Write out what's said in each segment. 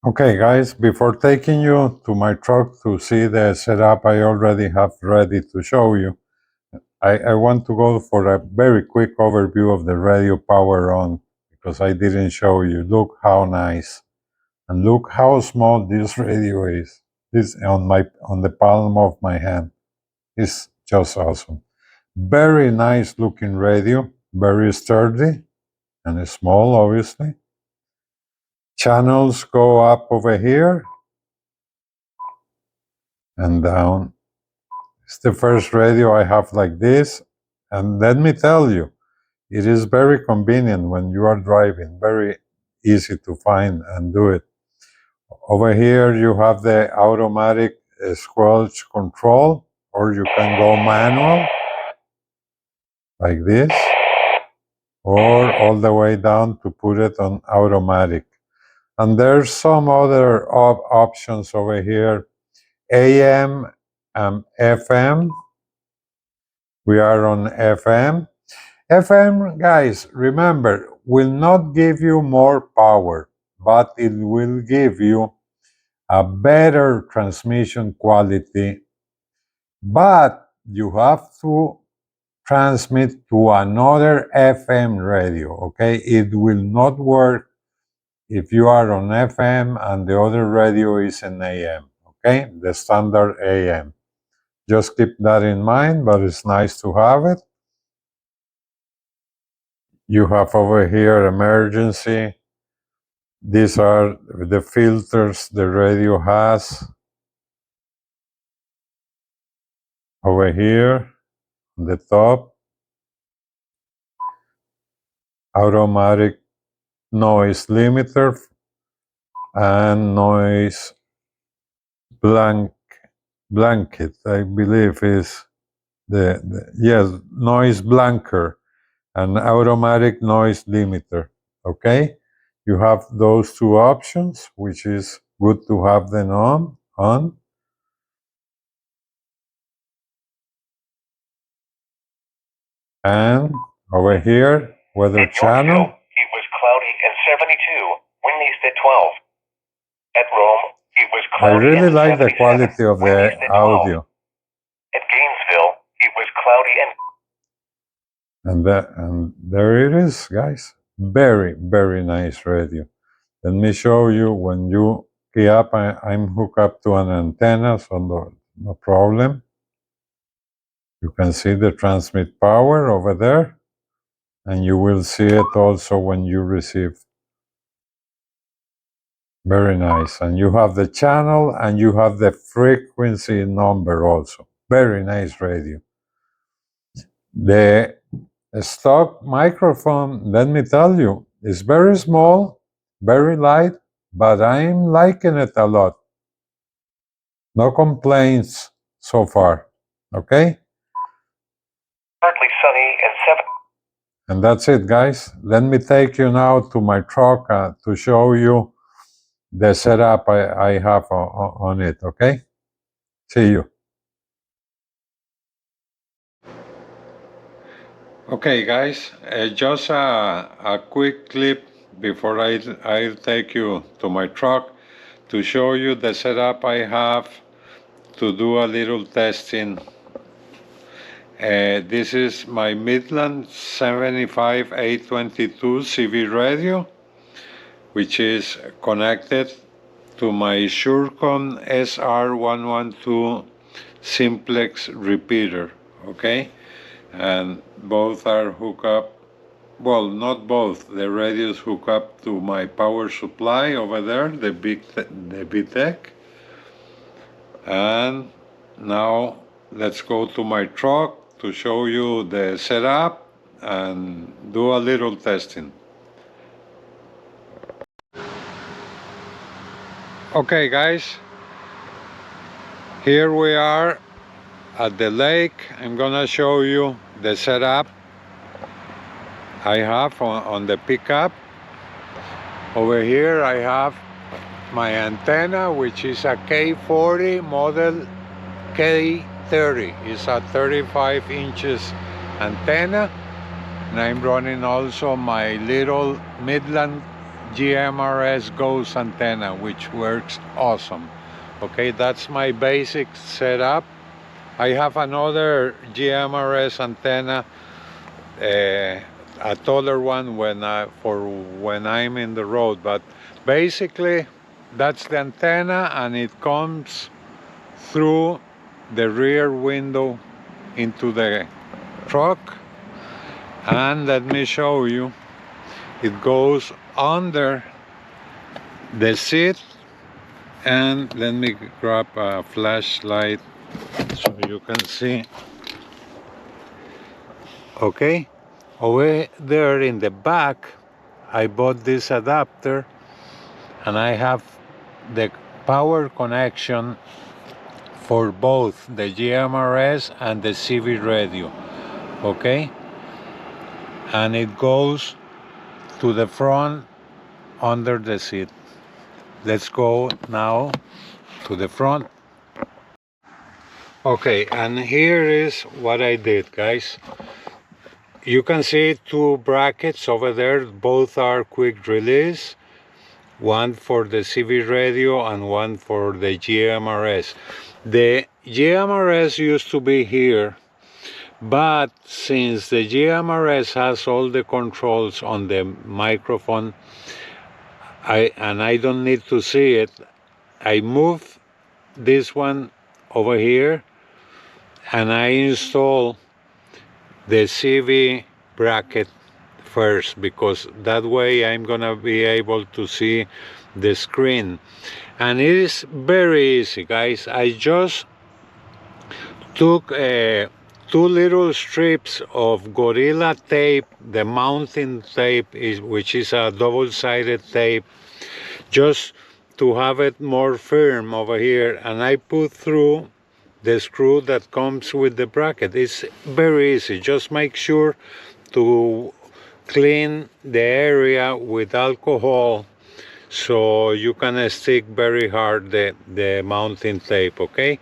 Okay guys, before taking you to my truck to see the setup I already have ready to show you, I want to go for a very quick overview of the radio power on, because I didn't show you. Look how nice, and look how small this radio is. This on the palm of my hand. It's just awesome. Very nice looking radio, very sturdy and small, obviously. Channels go up over here and down. It's the first radio I have like this, and let me tell you, it is very convenient when you are driving, very easy to find and do it. Over here you have the automatic squelch control, or you can go manual like this, or all the way down to put it on automatic. And there's some other options over here, AM and FM. We are on FM. FM, guys, remember, will not give you more power, but it will give you a better transmission quality. But you have to transmit to another FM radio, okay? It will not work if you are on FM and the other radio is in AM, okay? The standard AM. Just keep that in mind, but it's nice to have it. You have over here emergency. These are the filters the radio has. Over here on the top, automatic noise limiter and noise blanket, I believe is yes, noise blanker and automatic noise limiter. Okay, you have those two options, which is good to have them on. And over here, weather channel. It was cloudy and 72. Wind east at 12. At Rome, it was I cloudy really and like the 77. quality of Wind the east at 12. audio. At Gainesville, it was cloudy And there it is, guys. Very, very nice radio. Let me show you when you key up. I'm hooked up to an antenna, so no problem. You can see the transmit power over there, and you will see it also when you receive. Very nice. And you have the channel and you have the frequency number also. Very nice radio. The stock microphone, let me tell you, is very small, very light, but I'm liking it a lot. No complaints so far, okay? partly sunny and 7. And that's it, guys. Let me take you now to my truck to show you the setup I have on it, okay? See you. Okay, guys, just a quick clip before I take you to my truck to show you the setup I have to do a little testing. This is my Midland 75 822 CV radio, which is connected to my Surecon SR112 simplex repeater, okay? And both are hooked up, well, not both, the radios hook up to my power supply over there, the Bteck. And now let's go to my truck to show you the setup and do a little testing. Okay guys, here we are at the lake. I'm gonna show you the setup I have on the pickup. Over here I have my antenna, which is a K40 model K30. It's a 35 inches antenna. And I'm running also my little Midland GMRS Ghost antenna, which works awesome. Okay, that's my basic setup. I have another GMRS antenna, a taller one when I'm in the road, but basically that's the antenna, and it comes through the rear window into the truck. And let me show you, it goes under the seat. And let me grab a flashlight so you can see. Okay, over there in the back I bought this adapter, and I have the power connection for both the GMRS and the CV radio. Okay, and it goes to the front under the seat. Let's go now to the front. Okay, and here is what I did, guys. You can see two brackets over there. Both are quick release, one for the CV radio and one for the GMRS. The GMRS used to be here, but since the GMRS has all the controls on the microphone, I don't need to see it, I move this one over here and I install the CV bracket first, because that way I'm gonna be able to see the screen. And it is very easy, guys. I just took two little strips of Gorilla tape, the mounting tape, which is a double-sided tape, just to have it more firm over here, and I put through the screw that comes with the bracket. It's very easy. Just make sure to clean the area with alcohol so you can stick very hard the mounting tape, okay?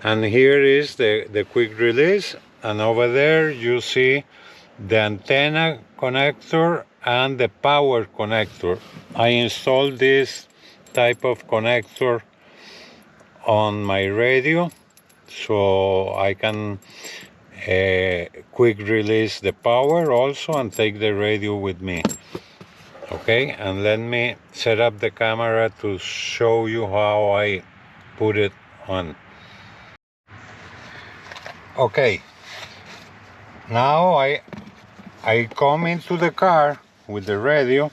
And here is the quick release, and over there you see the antenna connector and the power connector. I installed this type of connector on my radio so I can quick release the power also and take the radio with me. Okay, and let me set up the camera to show you how I put it on. Okay, now I come into the car with the radio.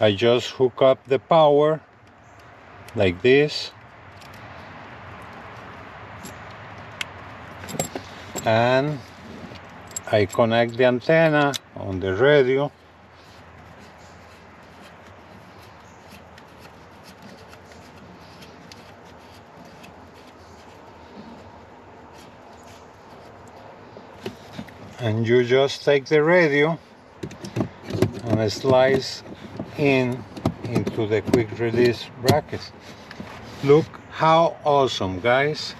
I just hook up the power like this, and I connect the antenna on the radio. And you just take the radio and slice into the quick release brackets. Look how awesome, guys.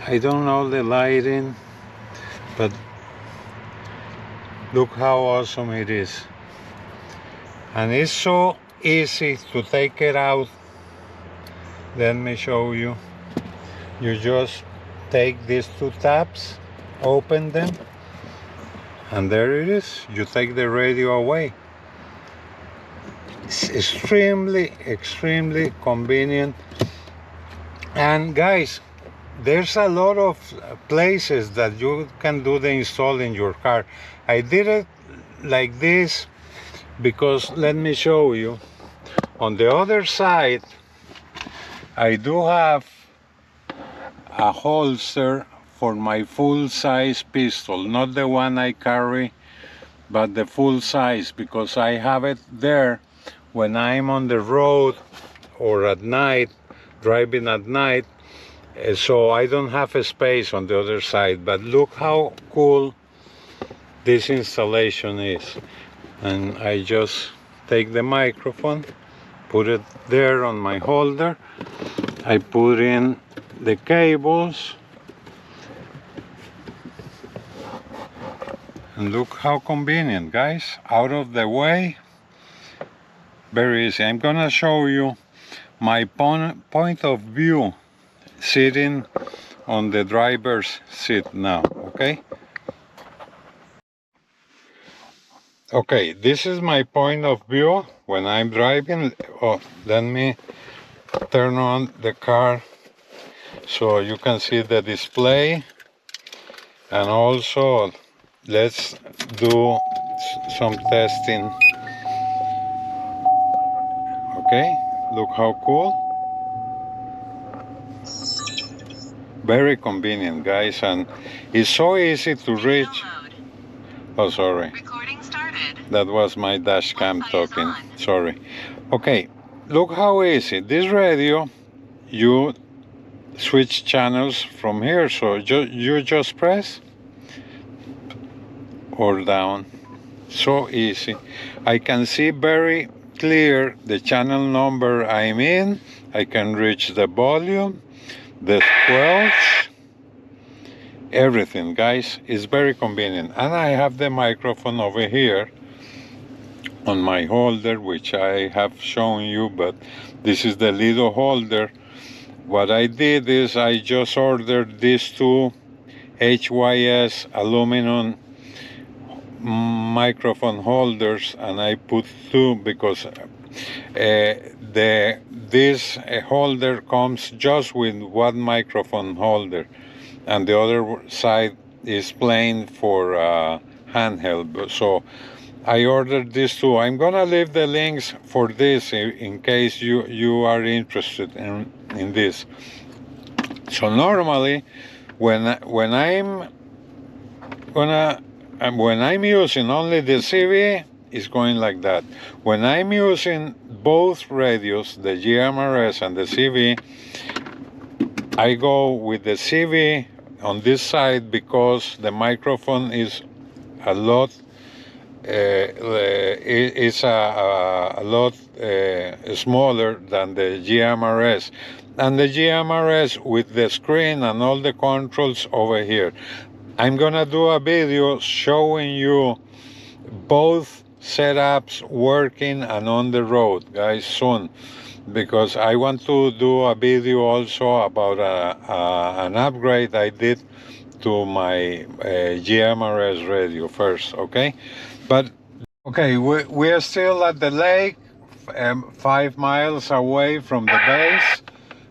I don't know the lighting, but look how awesome it is. And it's so easy to take it out. Let me show you. You just take these two tabs, open them, and there it is. You take the radio away. It's extremely convenient. And guys, there's a lot of places that you can do the install in your car. I did it like this because, let me show you, on the other side I do have a holster for my full-size pistol, not the one I carry, but the full size, because I have it there when I'm on the road or at night, driving at night, so I don't have a space on the other side. But look how cool this installation is. And I just take the microphone, put it there on my holder, I put in the cables, and look how convenient, guys. Out of the way, Very easy. I'm gonna show you my point of view sitting on the driver's seat now, okay? Okay, this is my point of view when I'm driving. Oh, let me turn on the car so you can see the display, and also let's do some testing. Okay, look how cool. Very convenient, guys, and it's so easy to reach. Oh, sorry. Recording started. That was my dash cam talking. Sorry. Okay, look how easy. This radio, you switch channels from here, so you just press or down. So easy. I can see very clear the channel number I'm in. I can reach the volume, the squelch, everything, guys. Is very convenient. And I have the microphone over here on my holder, which I have shown you, but this is the Lido holder. What I did is I just ordered these two HYS aluminum microphone holders, and I put two because this holder comes just with one microphone holder, and the other side is plain for handheld. So I ordered these two. I'm gonna leave the links for this in case you are interested in this. So normally when I'm using only the CV, it's going like that. When I'm using both radios, the GMRS and the CV, I go with the CV on this side because the microphone is a lot smaller than the GMRS, and the GMRS with the screen and all the controls over here. I'm gonna do a video showing you both setups working and on the road, guys, soon, because I want to do a video also about an upgrade I did to my GMRS radio first, okay? But okay, we are still at the lake, 5 miles away from the base,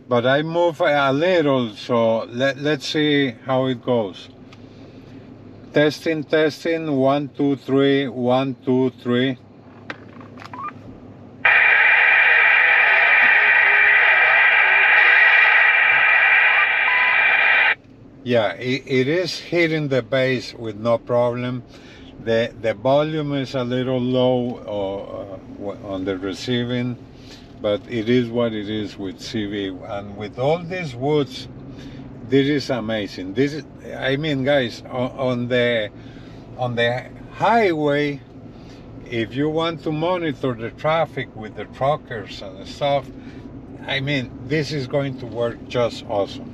but I move a little, so let's see how it goes. Testing, 1, 2, 3, 1, 2, 3. Yeah, it is hitting the base with no problem. The volume is a little low on the receiving, but it is what it is with CV. And with all these woods, this is amazing. This is, I mean, guys, on the highway, if you want to monitor the traffic with the truckers and stuff, I mean, this is going to work just awesome.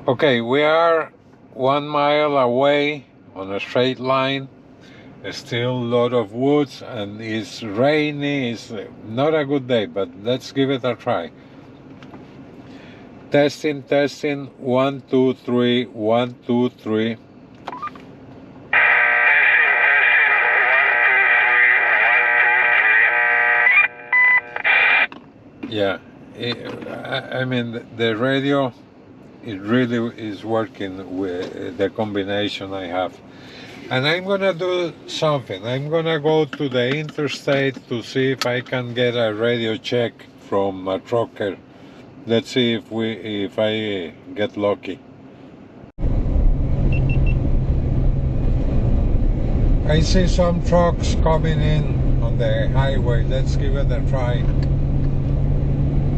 Okay, we are 1 mile away on a straight line. There's still a lot of woods and it's rainy. It's not a good day, but let's give it a try. Testing, 1, 2, 3, 1, 2, 3. Yeah, I mean, the radio, it really is working with the combination I have. And I'm gonna do something. I'm gonna go to the Interstate to see if I can get a radio check from a trucker. Let's see if I get lucky. I see some trucks coming in on the highway. Let's give it a try.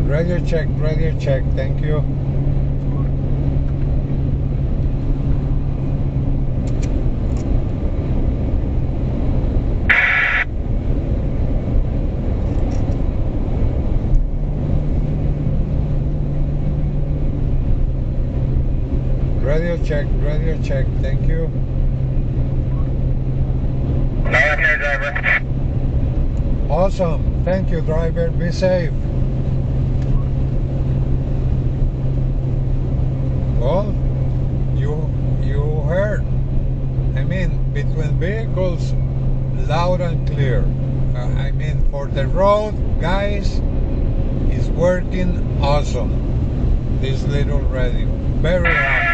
Radio check, thank you. Radio check, thank you. Driver. Awesome. Thank you, driver. Be safe. Well, you heard. I mean, between vehicles, loud and clear. I mean, for the road, guys, is working awesome. This little radio. Very happy.